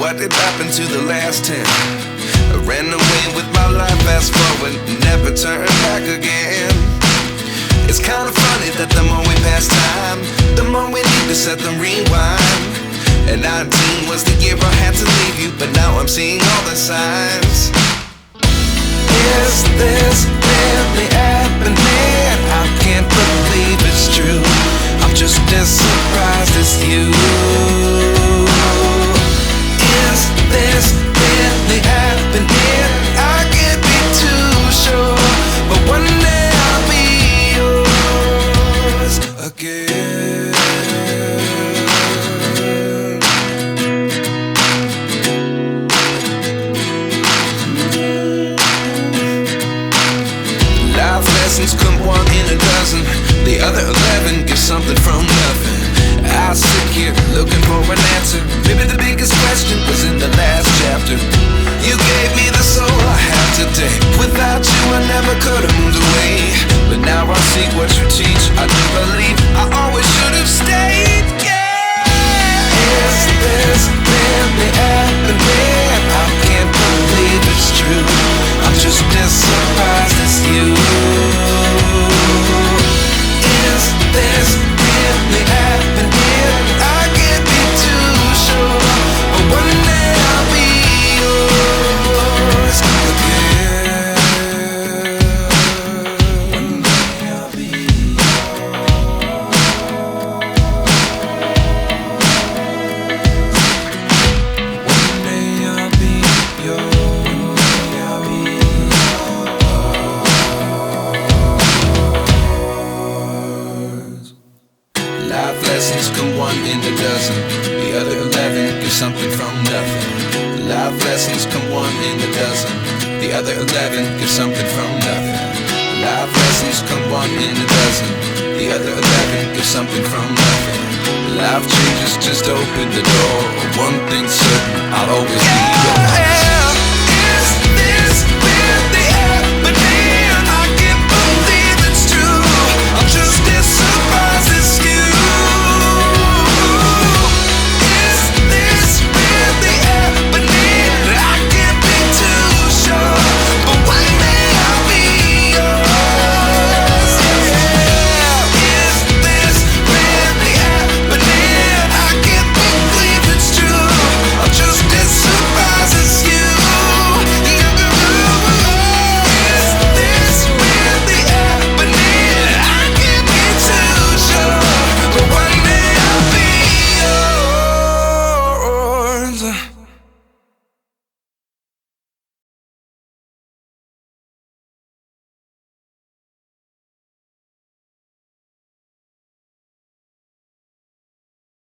what did happen to the last 10? I ran away with my life, fast forward, never turn back again. It's kind of funny that the more we pass time, the more we need to set them rewind. And 19 was the year I had to leave you, but now I'm seeing all the signs. Is this really happening? I can't believe it's true. I'm just as surprised as you. Is this really happening? I can't be too sure, but one day I'll be yours again. Life lessons come one in a dozen. The other 11 get something from nothing. I sit here looking for an answer. Maybe the biggest question was in the last chapter. You gave me the soul I have today. Without you I never could have moved away. But now I see what you teach. I do believe I always should have stayed. Yeah. Is this really happening? I can't believe it's true. I'm just as surprised as you. Is this really happening? I can't be too sure, but one day I'll be yours again. One day I'll be yours. One day I'll be yours. One day I'll be yours. Life lessons come one in a dozen. The other 11 give something from nothing. Life lessons come one in a dozen. The other 11 give something from nothing. Life lessons come one in a dozen. The other 11 give something from nothing. Life changes just open the door. One thing's certain, I'll always be